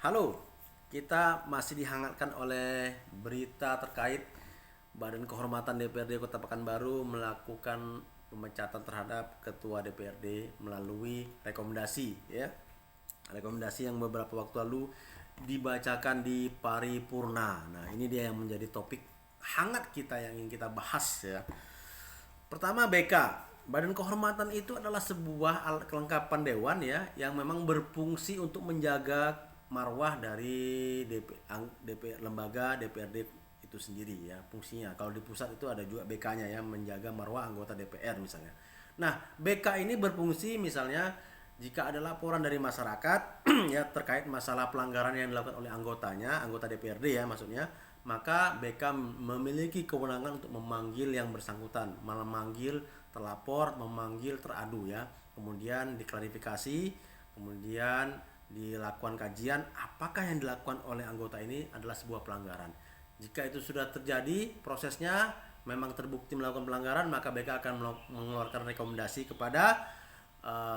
Halo, kita masih dihangatkan oleh berita terkait Badan Kehormatan DPRD Kota Pekanbaru melakukan pemecatan terhadap Ketua DPRD melalui rekomendasi, ya. Rekomendasi yang beberapa waktu lalu dibacakan di paripurna. Nah, ini dia yang menjadi topik hangat kita yang ingin kita bahas, ya. Pertama, BK. Badan Kehormatan itu adalah sebuah alat kelengkapan dewan, ya, yang memang berfungsi untuk menjaga marwah dari lembaga DPRD itu sendiri, ya, fungsinya. Kalau di pusat itu ada juga BK-nya, ya, menjaga marwah anggota DPR misalnya. Nah, BK ini berfungsi misalnya jika ada laporan dari masyarakat ya terkait masalah pelanggaran yang dilakukan oleh anggotanya, anggota DPRD, ya, maksudnya, maka BK memiliki kewenangan untuk memanggil yang bersangkutan, memanggil terlapor, memanggil teradu, ya. Kemudian diklarifikasi, kemudian dilakukan kajian apakah yang dilakukan oleh anggota ini adalah sebuah pelanggaran. Jika itu sudah terjadi prosesnya memang terbukti melakukan pelanggaran, maka BK akan mengeluarkan rekomendasi kepada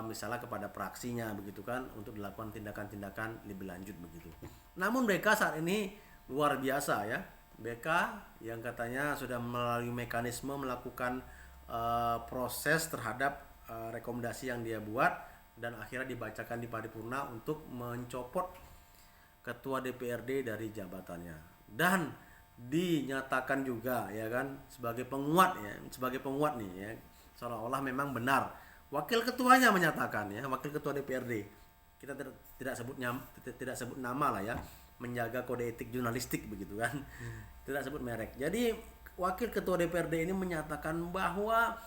misalnya kepada praksinya, begitu kan, untuk dilakukan tindakan-tindakan lebih lanjut begitu. Namun BK saat ini luar biasa, ya. BK yang katanya sudah melalui mekanisme melakukan proses terhadap rekomendasi yang dia buat dan akhirnya dibacakan di paripurna untuk mencopot ketua DPRD dari jabatannya dan dinyatakan juga, ya kan, sebagai penguat, ya, sebagai penguat nih, ya, seolah-olah memang benar wakil ketuanya menyatakan, ya, wakil ketua DPRD, kita tidak sebut nama lah, ya, menjaga kode etik jurnalistik begitu kan, tidak sebut merek. Jadi wakil ketua DPRD ini menyatakan bahwa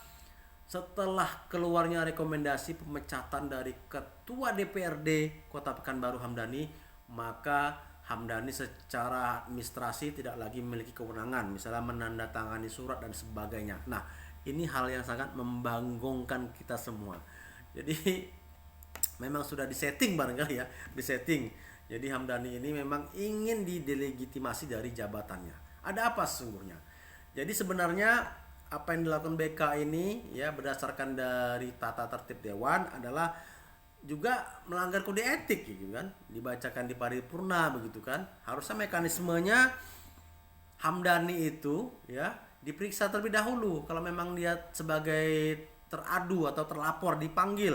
setelah keluarnya rekomendasi pemecatan dari ketua DPRD Kota Pekanbaru Hamdani, maka Hamdani secara administrasi tidak lagi memiliki kewenangan, misalnya menandatangani surat dan sebagainya. Nah, ini hal yang sangat membanggongkan kita semua. Jadi memang sudah disetting barangkali, ya, disetting. Jadi Hamdani ini memang ingin didelegitimasi dari jabatannya. Ada apa sesungguhnya? Jadi sebenarnya apa yang dilakukan BK ini, ya, berdasarkan dari tata tertib dewan adalah juga melanggar kode etik, gitu kan, dibacakan di paripurna begitu kan. Harusnya mekanismenya Hamdani itu, ya, diperiksa terlebih dahulu. Kalau memang dia sebagai teradu atau terlapor dipanggil,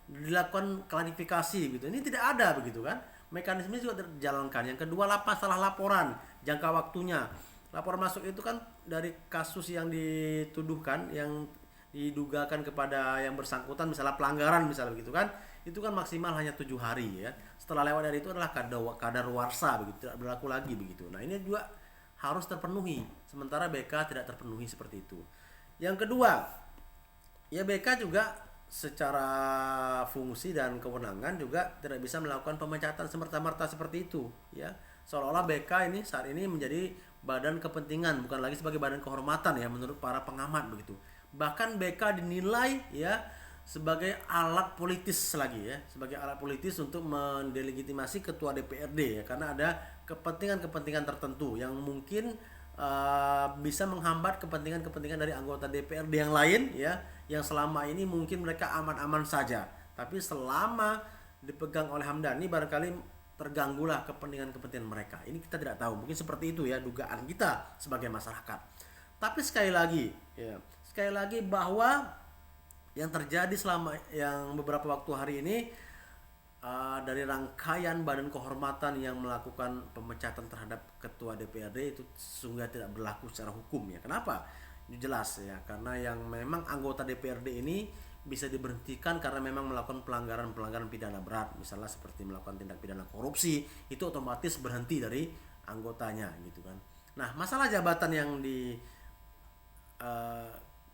dilakukan klarifikasi gitu. Ini tidak ada begitu kan. Mekanisme juga terjalankan. Yang kedua, masalah laporan, jangka waktunya. Laporan masuk itu kan dari kasus yang dituduhkan, yang didugakan kepada yang bersangkutan, misalnya pelanggaran misalnya begitu kan, itu kan maksimal hanya 7 hari, ya. Setelah lewat dari itu adalah kadaluarsa begitu, tidak berlaku lagi begitu. Nah, ini juga harus terpenuhi, sementara BK tidak terpenuhi seperti itu. Yang kedua, ya, BK juga secara fungsi dan kewenangan juga tidak bisa melakukan pemecatan semerta-merta seperti itu, ya. Seolah-olah BK ini saat ini menjadi badan kepentingan, bukan lagi sebagai badan kehormatan, ya, menurut para pengamat begitu. Bahkan BK dinilai, ya, sebagai alat politis lagi, ya, sebagai alat politis untuk mendelegitimasi ketua DPRD, ya, karena ada kepentingan-kepentingan tertentu yang mungkin bisa menghambat kepentingan-kepentingan dari anggota DPRD yang lain, ya, yang selama ini mungkin mereka aman-aman saja, tapi selama dipegang oleh Hamdani barangkali terganggulah kepentingan-kepentingan mereka. Ini kita tidak tahu, mungkin seperti itu, ya, dugaan kita sebagai masyarakat. Tapi sekali lagi, ya, sekali lagi bahwa yang terjadi selama yang beberapa waktu hari ini, dari rangkaian badan kehormatan yang melakukan pemecatan terhadap ketua DPRD itu sesungguhnya tidak berlaku secara hukum, ya. Kenapa? Jelas, ya, karena yang memang anggota DPRD ini bisa diberhentikan karena memang melakukan pelanggaran pidana berat, misalnya seperti melakukan tindak pidana korupsi, itu otomatis berhenti dari anggotanya, gitu kan. Nah, masalah jabatan yang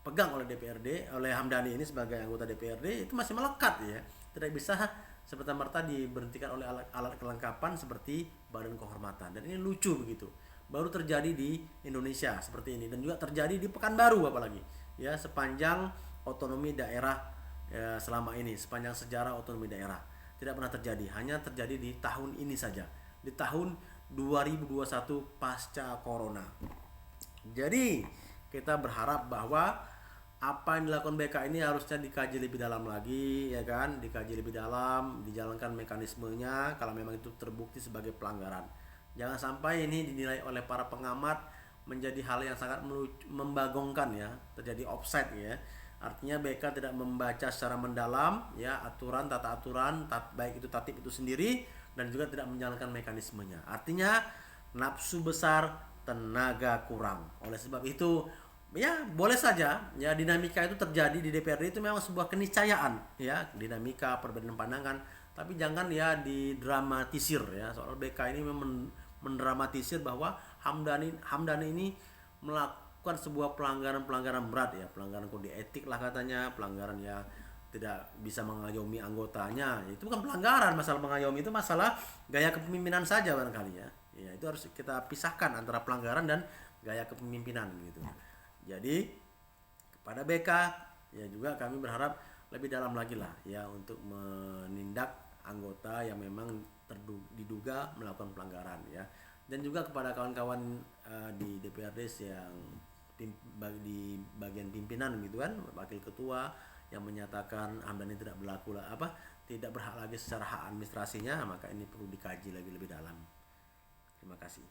pegang oleh DPRD, oleh Hamdani ini sebagai anggota DPRD itu masih melekat, ya, tidak bisa semerta-merta diberhentikan oleh alat kelengkapan seperti badan kehormatan. Dan ini lucu begitu, baru terjadi di Indonesia seperti ini, dan juga terjadi di Pekanbaru apalagi, ya, sepanjang otonomi daerah, ya, selama ini, sepanjang sejarah otonomi daerah tidak pernah terjadi, hanya terjadi di tahun ini saja, di tahun 2021 pasca corona. Jadi kita berharap bahwa apa yang dilakukan BK ini harusnya dikaji lebih dalam lagi, ya kan, dikaji lebih dalam, dijalankan mekanismenya kalau memang itu terbukti sebagai pelanggaran. Jangan sampai ini dinilai oleh para pengamat menjadi hal yang sangat membagongkan, ya, terjadi offside, ya. Artinya BK tidak membaca secara mendalam, ya, aturan, tata aturan, baik itu tatip itu sendiri, dan juga tidak menjalankan mekanismenya. Artinya nafsu besar, tenaga kurang. Oleh sebab itu, ya boleh saja, ya, dinamika itu terjadi di DPRD, itu memang sebuah keniscayaan, ya, dinamika perbedaan pandangan, tapi jangan ya didramatisir, ya. Soal BK ini memang mendramatisir bahwa Hamdani ini melakukan sebuah pelanggaran berat, ya, pelanggaran kode etik lah katanya, pelanggaran ya tidak bisa mengayomi anggotanya. Itu bukan pelanggaran, masalah mengayomi itu masalah gaya kepemimpinan saja barangkali, ya. Ya, itu harus kita pisahkan antara pelanggaran dan gaya kepemimpinan gitu. Jadi kepada BK, ya, juga kami berharap lebih dalam lagi lah, ya, untuk menindak anggota yang memang diduga melakukan pelanggaran, ya. Dan juga kepada kawan-kawan di DPRD yang di bagian pimpinan gitu kan, wakil ketua yang menyatakan Hamdani tidak tidak berhak lagi secara hak administrasinya, maka ini perlu dikaji lagi lebih dalam. Terima kasih.